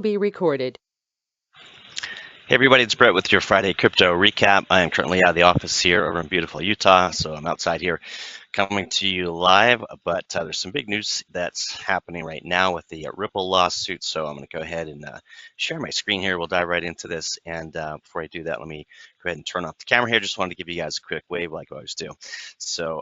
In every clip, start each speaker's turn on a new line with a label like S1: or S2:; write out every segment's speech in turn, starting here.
S1: be recorded.
S2: Hey everybody, it's Brett with your Friday crypto recap. I am currently out of the office here over in beautiful Utah, so I'm outside here coming to you live, but there's some big news that's happening right now with the Ripple lawsuit, so I'm going to go ahead and share my screen here. We'll dive right into this, and before I do that, let me go ahead and turn off the camera here. Just wanted to give you guys a quick wave like I always do. So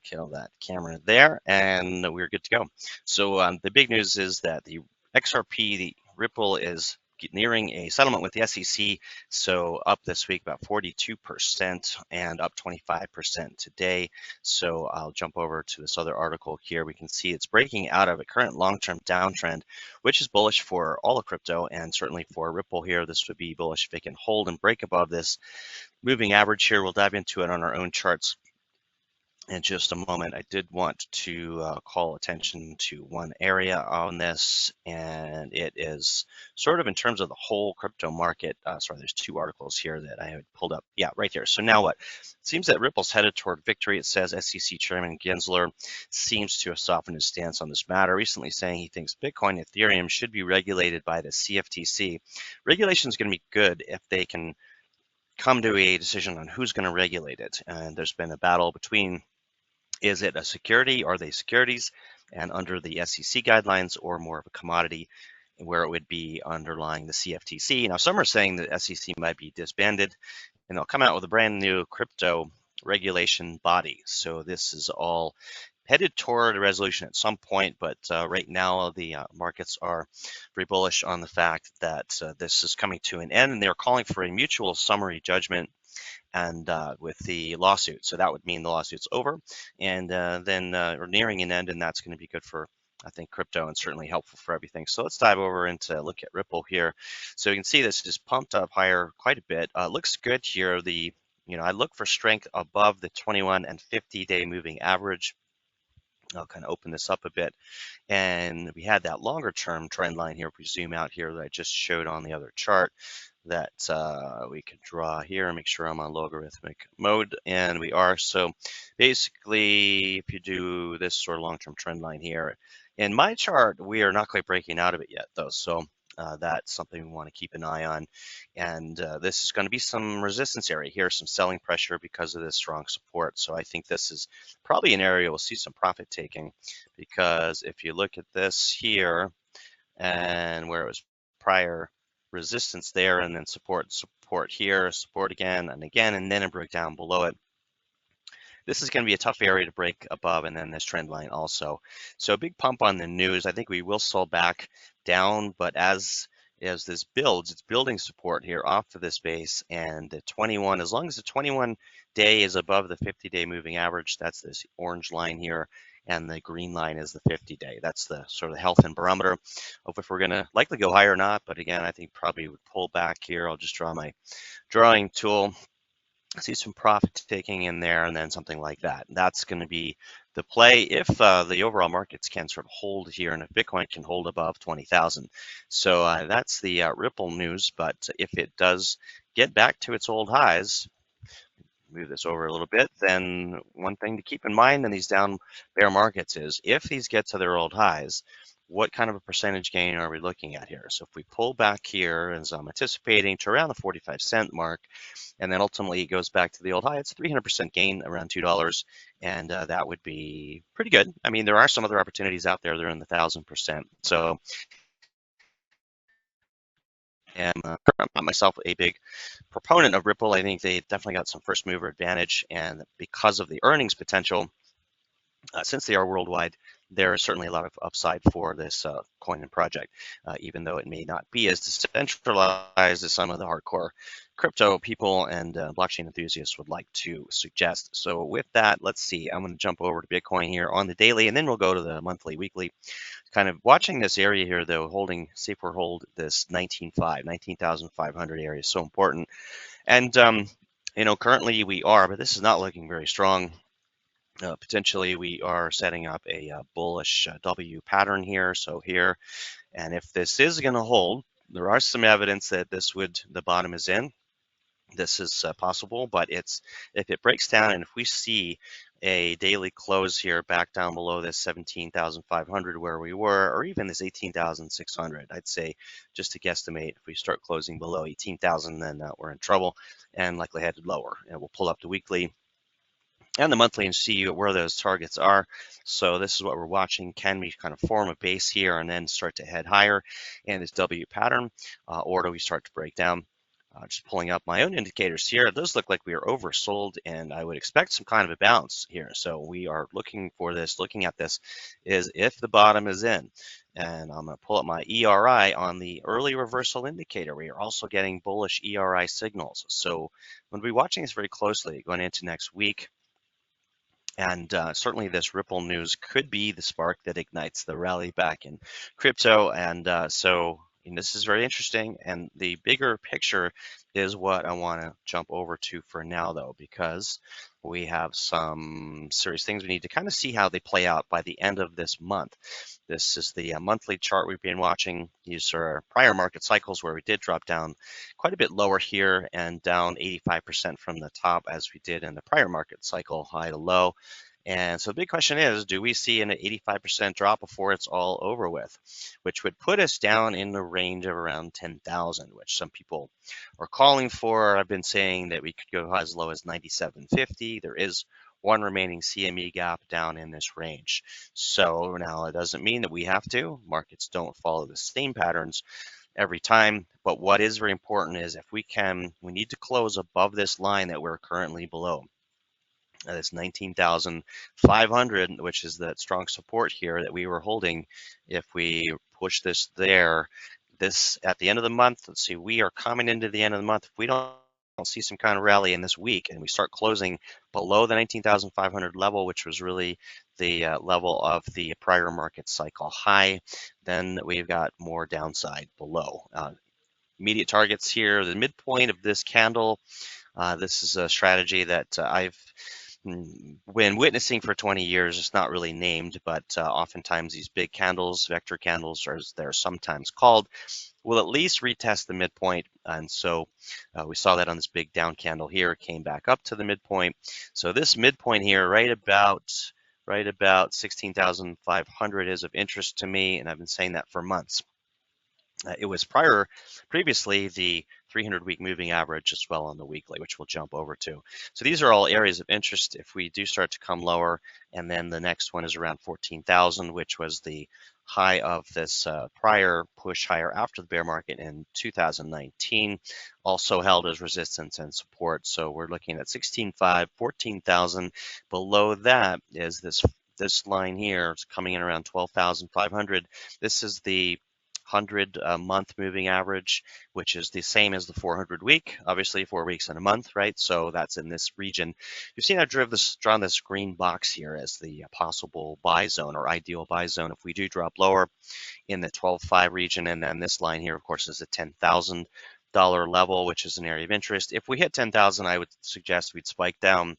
S2: kill that camera there, and we're good to go. So the big news is that the XRP, the Ripple is nearing a settlement with the SEC, so up this week about 42% and up 25% today. So I'll jump over to this other article here. We can see it's breaking out of a current long-term downtrend, which is bullish for all of crypto and certainly for Ripple here. This would be bullish if it can hold and break above this moving average here. We'll dive into it on our own charts in just a moment. I did want to call attention to one area on this, and it is sort of in terms of the whole crypto market. Sorry, there's two articles here that I had pulled up. Yeah, right here. So now what? It seems that Ripple's headed toward victory. It says SEC Chairman Gensler seems to have softened his stance on this matter, recently saying he thinks Bitcoin and Ethereum should be regulated by the CFTC. Regulation is going to be good if they can come to a decision on who's going to regulate it. And there's been a battle between, is it a security? Are they securities? And under the SEC guidelines, or more of a commodity, where it would be underlying the CFTC. Now, some are saying that SEC might be disbanded, and they'll come out with a brand new crypto regulation body. So this is all headed toward a resolution at some point, but right now the markets are very bullish on the fact that this is coming to an end, and they're calling for a mutual summary judgment and with the lawsuit. So that would mean the lawsuit's over, and then we're nearing an end, and that's going to be good for, I think, crypto, and certainly helpful for everything. So let's dive over into look at Ripple here. So you can see this just pumped up higher quite a bit. Looks good here. I look for strength above the 21 and 50-day moving average. I'll kind of open this up a bit, and we had that longer term trend line here. If we zoom out here that I just showed on the other chart, that we could draw here and make sure I'm on logarithmic mode, and we are. So basically, if you do this sort of long-term trend line here, in my chart, we are not quite breaking out of it yet though. So that's something we want to keep an eye on. And this is going to be some resistance area here, some selling pressure because of this strong support. So I think this is probably an area we'll see some profit taking, because if you look at this here and where it was prior resistance there, and then support here, support again and again, and then it broke down below it. This is going to be a tough area to break above, and then this trend line also. So a big pump on the news. I think we will sell back down, but as this builds, it's building support here off of this base, and the 21, as long as the 21 day is above the 50-day moving average, that's this orange line here, and the green line is the 50-day. That's the sort of health and barometer of if we're going to likely go higher or not. But again, I think probably would pull back here. I'll just draw my drawing tool. See some profit taking in there, and then something like that. That's going to be the play if the overall markets can sort of hold here, and if Bitcoin can hold above 20,000. So that's the Ripple news. But if it does get back to its old highs, move this over a little bit, then one thing to keep in mind in these down bear markets is if these get to their old highs, what kind of a percentage gain are we looking at here? So if we pull back here, as I'm anticipating, to around the 45-cent mark, and then ultimately it goes back to the old high, it's 300% gain, around $2, and that would be pretty good. I mean, there are some other opportunities out there that are in the 1,000%. So I'm not myself a big proponent of Ripple. I think they definitely got some first mover advantage, and because of the earnings potential, since they are worldwide, there is certainly a lot of upside for this coin and project, even though it may not be as decentralized as some of the hardcore crypto people and blockchain enthusiasts would like to suggest. So with that, let's see. I'm going to jump over to Bitcoin here on the daily, and then we'll go to the monthly, weekly. Kind of watching this area here, though, holding, see if we're hold this 19,500 area is so important. And, currently we are, but this is not looking very strong. Potentially we are setting up a bullish W pattern here. So here, and if this is going to hold, there are some evidence that the bottom is in. This is possible, but if it breaks down, and if we see a daily close here back down below this 17,500 where we were, or even this 18,600. I'd say, just to guesstimate, if we start closing below 18,000, then we're in trouble and likely headed lower. And we'll pull up the weekly and the monthly and see where those targets are. So this is what we're watching. Can we kind of form a base here and then start to head higher in this W pattern, or do we start to break down? Just pulling up my own indicators here, those look like we are oversold, and I would expect some kind of a bounce here. So we are looking for this, looking at this, is if the bottom is in. And I'm going to pull up my ERI on the early reversal indicator. We are also getting bullish ERI signals. So I'm going to be watching this very closely going into next week. And certainly this Ripple news could be the spark that ignites the rally back in crypto. And this is very interesting. And the bigger picture is what I want to jump over to for now, though, because we have some serious things we need to kind of see how they play out by the end of this month. This is the monthly chart we've been watching. These are prior market cycles where we did drop down quite a bit lower here and down 85% from the top as we did in the prior market cycle, high to low. And so the big question is, do we see an 85% drop before it's all over with, which would put us down in the range of around 10,000, which some people are calling for. I've been saying that we could go as low as 97.50. There is one remaining CME gap down in this range. So now it doesn't mean that we have to. Markets don't follow the same patterns every time. But what is very important is if we need to close above this line that we're currently below. That's 19,500, which is that strong support here that we were holding. If we push this there, this at the end of the month, let's see, we are coming into the end of the month. If we don't see some kind of rally in this week and we start closing below the 19,500 level, which was really the level of the prior market cycle high, then we've got more downside below. Immediate targets here, the midpoint of this candle. This is a strategy that I've been witnessing for 20 years. It's not really named, but oftentimes these big candles, vector candles, as they're sometimes called, will at least retest the midpoint. And so we saw that on this big down candle here, came back up to the midpoint. So this midpoint here, right about 16,500 is of interest to me, and I've been saying that for months. It was previously the 300-week moving average as well on the weekly, which we'll jump over to. So these are all areas of interest if we do start to come lower. And then the next one is around 14,000, which was the high of this prior push higher after the bear market in 2019, also held as resistance and support. So we're looking at 16.5, 14,000. Below that is this line here. It's coming in around 12,500. This is the 100-month moving average, which is the same as the 400-week, obviously 4 weeks in a month, right? So that's in this region. You've seen I've drawn this green box here as the possible buy zone or ideal buy zone if we do drop lower in the 12.5 region. And then this line here, of course, is a $10,000 level, which is an area of interest. If we hit 10,000, I would suggest we'd spike down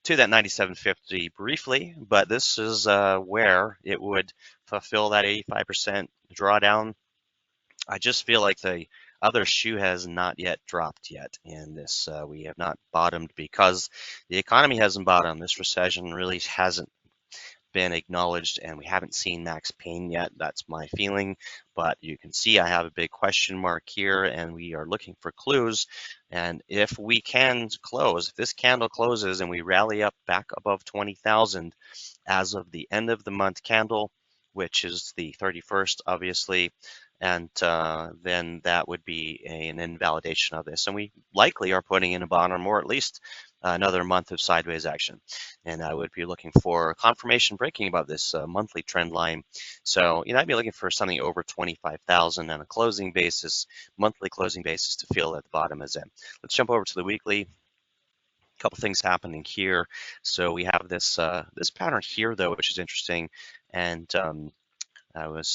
S2: to that 97.50 briefly, but this is where it would fulfill that 85% drawdown. I just feel like the other shoe has not yet dropped yet in this. We have not bottomed because the economy hasn't bottomed. This recession really hasn't been acknowledged, and we haven't seen max pain yet. That's my feeling, but you can see I have a big question mark here, and we are looking for clues. And if we can close, if this candle closes and we rally up back above 20,000 as of the end of the month candle, which is the 31st, obviously, and then that would be an invalidation of this. And we likely are putting in a bottom, or at least another month of sideways action. And I would be looking for confirmation breaking above this monthly trend line. So, I'd be looking for something over 25,000 on a closing basis, monthly closing basis, to feel that the bottom is in. Let's jump over to the weekly. A couple things happening here. So we have this this pattern here, though, which is interesting. And I was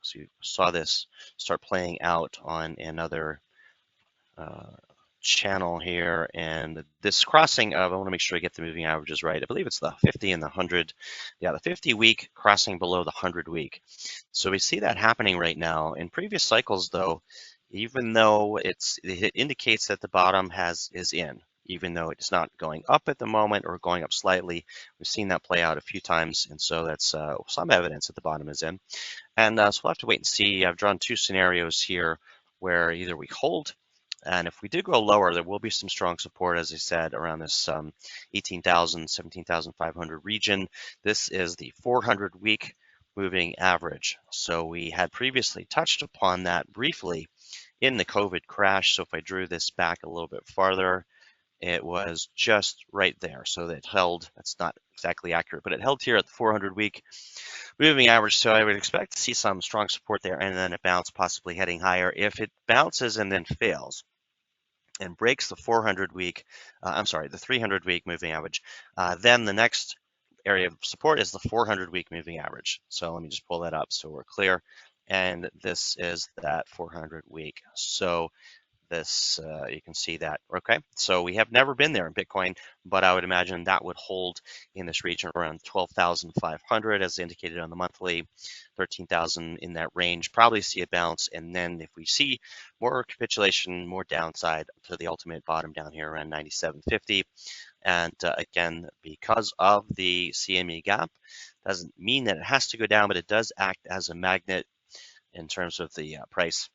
S2: so you saw this start playing out on another channel here, and this crossing of, I want to make sure I get the moving averages right. I believe it's the 50 and the 100. Yeah, the 50-week crossing below the 100-week. So we see that happening right now. In previous cycles, though, even though it indicates that the bottom is in, even though it's not going up at the moment or going up slightly. We've seen that play out a few times, and so that's some evidence that the bottom is in. And so we'll have to wait and see. I've drawn two scenarios here where either we hold, and if we do go lower, there will be some strong support, as I said, around this 18,000, 17,500 region. This is the 400-week moving average. So we had previously touched upon that briefly in the COVID crash. So if I drew this back a little bit farther, it was just right there. So it held, that's not exactly accurate, but it held here at the 400-week moving average. So I would expect to see some strong support there and then a bounce possibly heading higher. If it bounces and then fails and breaks the 400-week, the 300-week moving average, then the next area of support is the 400-week moving average. So let me just pull that up so we're clear. And this is that 400-week. So this, you can see that, okay? So we have never been there in Bitcoin, but I would imagine that would hold in this region around 12,500 as indicated on the monthly, 13,000 in that range, probably see a bounce. And then if we see more capitulation, more downside to the ultimate bottom down here around 97.50. And again, because of the CME gap, doesn't mean that it has to go down, but it does act as a magnet in terms of the price.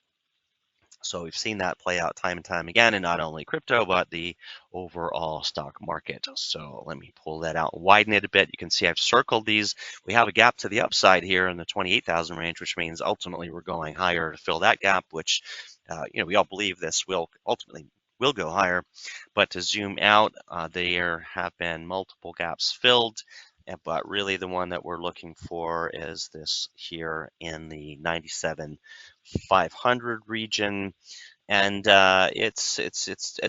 S2: So we've seen that play out time and time again, and not only crypto, but the overall stock market. So let me pull that out, widen it a bit. You can see I've circled these. We have a gap to the upside here in the 28,000 range, which means ultimately we're going higher to fill that gap, which, we all believe this will ultimately go higher. But to zoom out, there have been multiple gaps filled. But really the one that we're looking for is this here in the 97,500 region. And it's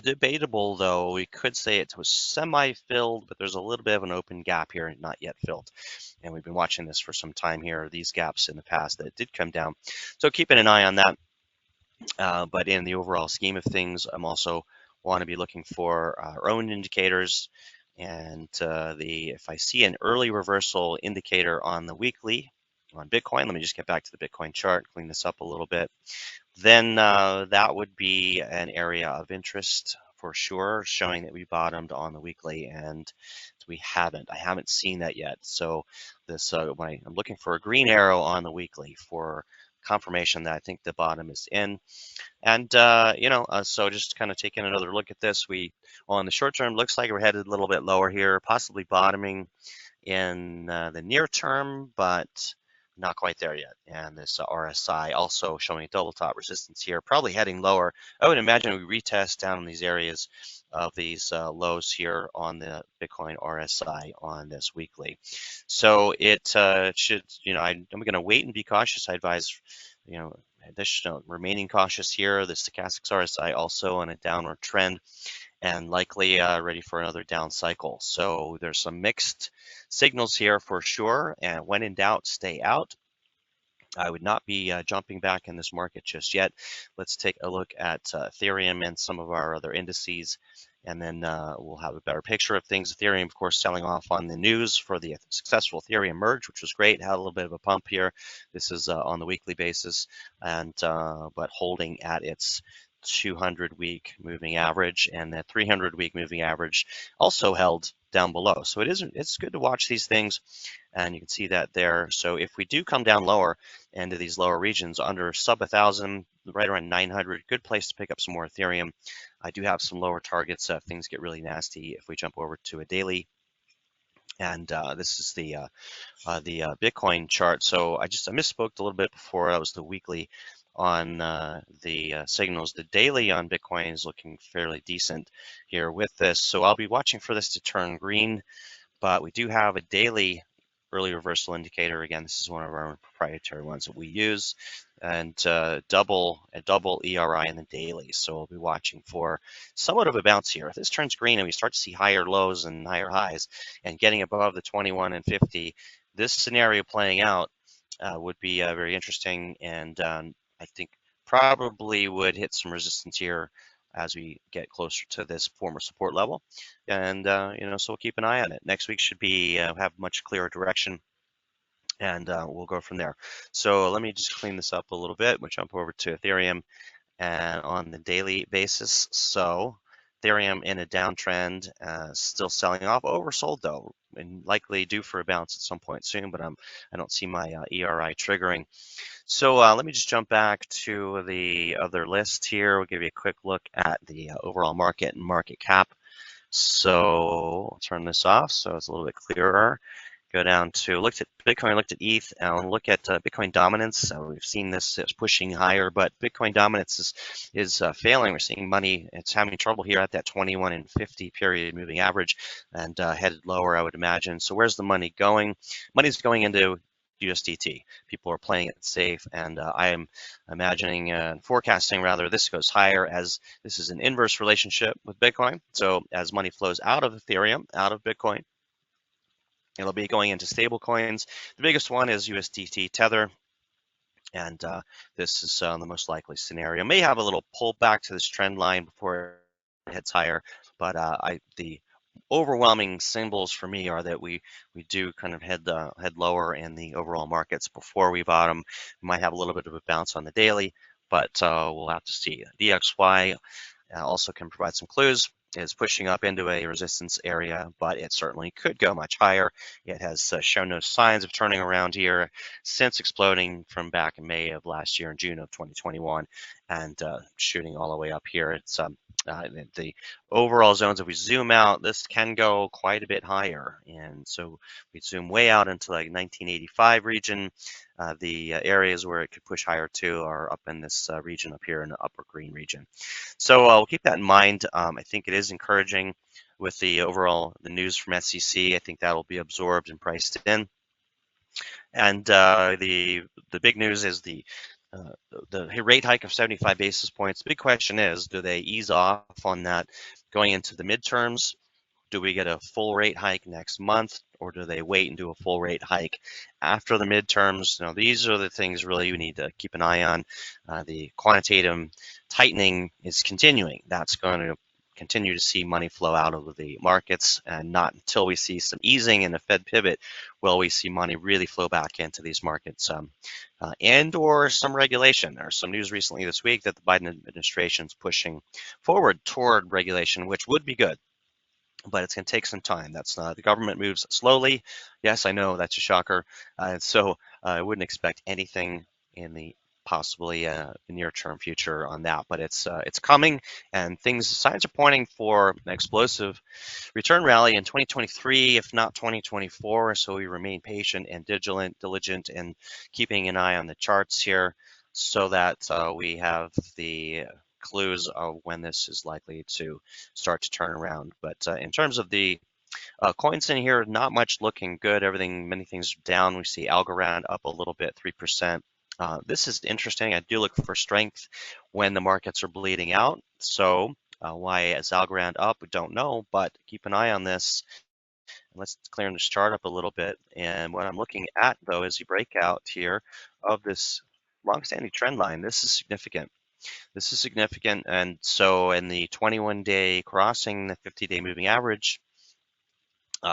S2: debatable, though. We could say it was semi-filled, but there's a little bit of an open gap here, not yet filled. And we've been watching this for some time here, these gaps in the past that did come down. So keeping an eye on that. But in the overall scheme of things, I'm also want to be looking for our own indicators. And if I see an early reversal indicator on the weekly on Bitcoin, let me just get back to the Bitcoin chart, clean this up a little bit, then that would be an area of interest for sure, showing that we bottomed on the weekly, and we haven't. I haven't seen that yet. So this, when I'm looking for a green arrow on the weekly for confirmation that I think the bottom is in. And, so just kind of taking another look at this, on the short term, looks like we're headed a little bit lower here, possibly bottoming in the near term, but not quite there yet. And this RSI also showing double top resistance here, probably heading lower. I would imagine we retest down in these areas of these lows here on the Bitcoin RSI on this weekly. So it should, I'm going to wait and be cautious. I advise, additional remaining cautious here. The stochastics RSI also on a downward trend and likely ready for another down cycle. So there's some mixed signals here for sure. And when in doubt, stay out. I would not be jumping back in this market just yet. Let's take a look at Ethereum and some of our other indices, and then we'll have a better picture of things. Ethereum, of course, selling off on the news for the successful Ethereum merge, which was great. Had a little bit of a pump here. This is on the weekly basis, and but holding at its 200-week moving average, and that 300-week moving average also held down below. So it's good to watch these things, and you can see that there. So if we do come down lower into these lower regions under sub 1,000, right around 900, good place to pick up some more Ethereum. I do have some lower targets if things get really nasty if we jump over to a daily. And this is the Bitcoin chart. So I misspoke a little bit before. That was the weekly on the signals. The daily on Bitcoin is looking fairly decent here with this. So I'll be watching for this to turn green, but we do have a daily early reversal indicator. Again, this is one of our proprietary ones that we use, and double ERI in the daily. So we'll be watching for somewhat of a bounce here. If this turns green and we start to see higher lows and higher highs and getting above the 21 and 50, this scenario playing out would be very interesting, and I think probably would hit some resistance here as we get closer to this former support level. And, so we'll keep an eye on it. Next week should be have much clearer direction, and we'll go from there. So let me just clean this up a little bit. We'll jump over to Ethereum and on the daily basis. So Ethereum in a downtrend, still selling off, oversold though, and likely due for a bounce at some point soon. But I don't see my ERI triggering. So let me just jump back to the other list here. We'll give you a quick look at the overall market and market cap. So I'll turn this off so it's a little bit clearer. Go down to, looked at Bitcoin, looked at ETH, and look at Bitcoin dominance. We've seen this is pushing higher, but Bitcoin dominance is failing. We're seeing money, it's having trouble here at that 21 and 50 period moving average, and headed lower, I would imagine. So where's the money going? Money's going into USDT. People are playing it safe, and I am imagining forecasting rather this goes higher, as this is an inverse relationship with Bitcoin. So as money flows out of Ethereum, out of Bitcoin, it'll be going into stable coins. The biggest one is USDT Tether, and this is the most likely scenario. May have a little pullback to this trend line before it heads higher, but the overwhelming symbols for me are that we do kind of head lower in the overall markets before we bottom. We might have a little bit of a bounce on the daily, but we'll have to see. DXY also can provide some clues. Is pushing up into a resistance area, but it certainly could go much higher. It has shown no signs of turning around here since exploding from back in May of last year, in June of 2021, and shooting all the way up here. It's the overall zones, if we zoom out, this can go quite a bit higher. And so we zoom way out into like 1985 region. The areas where it could push higher too are up in this region up here in the upper green region. So we'll keep that in mind. I think it is encouraging with the overall the news from SEC. I think that will be absorbed and priced in. And the big news is the rate hike of 75 basis points. The big question is, do they ease off on that going into the midterms? Do we get a full rate hike next month, or do they wait and do a full rate hike after the midterms? Now, these are the things really you need to keep an eye on. The quantitative tightening is continuing. That's going to continue to see money flow out of the markets, and not until we see some easing in the Fed pivot will we see money really flow back into these markets, and or some regulation. There's some news recently this week that the Biden administration is pushing forward toward regulation, which would be good, but it's going to take some time. That's the government moves slowly. Yes, I know that's a shocker. So I wouldn't expect anything in the possibly near-term future on that, but it's coming, and signs are pointing for an explosive return rally in 2023, if not 2024. So we remain patient and diligent, and keeping an eye on the charts here, so that we have the clues of when this is likely to start to turn around. But in terms of the coins in here, not much looking good. Many things down. We see Algorand up a little bit, 3%. This is interesting. I do look for strength when the markets are bleeding out. So why is Algorand up? We don't know, but keep an eye on this. Let's clear this chart up a little bit. And what I'm looking at, though, is the breakout here of this long-standing trend line. This is significant. This is significant, and so in the 21-day crossing the 50-day moving average,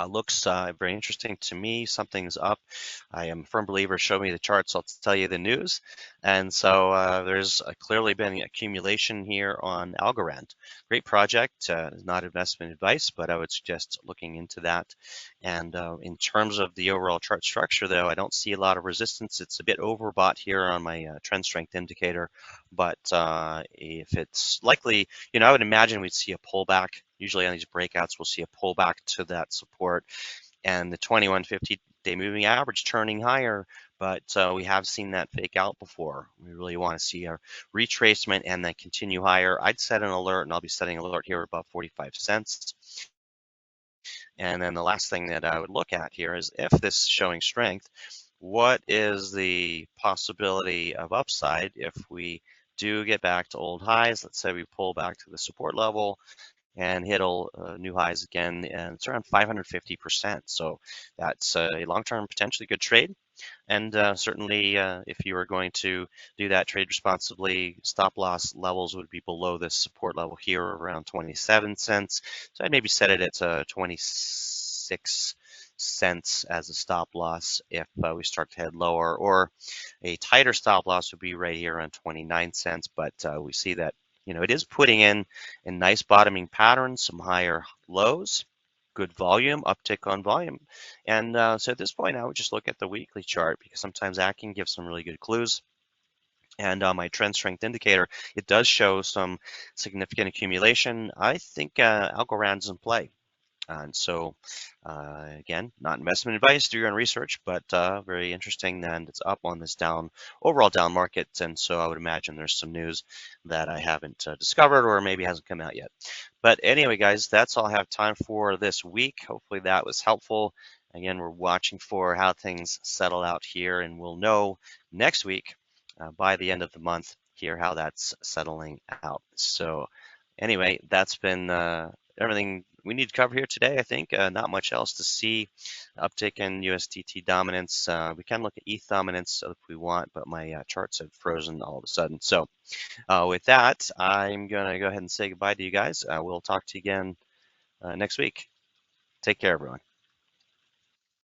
S2: looks very interesting to me. Something's up. I am a firm believer. Show me the charts, I'll tell you the news. And so there's clearly been accumulation here on Algorand. Great project. Not investment advice, but I would suggest looking into that. And in terms of the overall chart structure, though, I don't see a lot of resistance. It's a bit overbought here on my trend strength indicator. But if it's likely, I would imagine we'd see a pullback. Usually on these breakouts, we'll see a pullback to that support, and the 21-50-day moving average turning higher. But we have seen that fake out before. We really want to see a retracement and then continue higher. I'd set an alert, and I'll be setting an alert here above 45 cents. And then the last thing that I would look at here is, if this is showing strength, what is the possibility of upside if we do get back to old highs? Let's say we pull back to the support level and hit new highs again, and it's around 550%. So that's a long-term, potentially good trade. And certainly, if you are going to do that trade responsibly, stop loss levels would be below this support level here, around 27 cents. So I'd maybe set it at 26 cents as a stop loss if we start to head lower, or a tighter stop loss would be right here around 29 cents. But we see that it is putting in a nice bottoming pattern, some higher lows, good volume, uptick on volume. And so at this point, I would just look at the weekly chart because sometimes that can give some really good clues. And on my trend strength indicator, it does show some significant accumulation. I think Algorand's in play. And so, again, not investment advice, do your own research, but very interesting. And it's up on this overall down market. And so I would imagine there's some news that I haven't discovered or maybe hasn't come out yet. But anyway, guys, that's all I have time for this week. Hopefully that was helpful. Again, we're watching for how things settle out here, and we'll know next week by the end of the month here how that's settling out. So anyway, that's been everything we need to cover here today. I think not much else to see. Uptick in USDT dominance. We can look at ETH dominance if we want, but my charts have frozen all of a sudden. So with that, I'm going to go ahead and say goodbye to you guys. We'll talk to you again next week. Take care, everyone.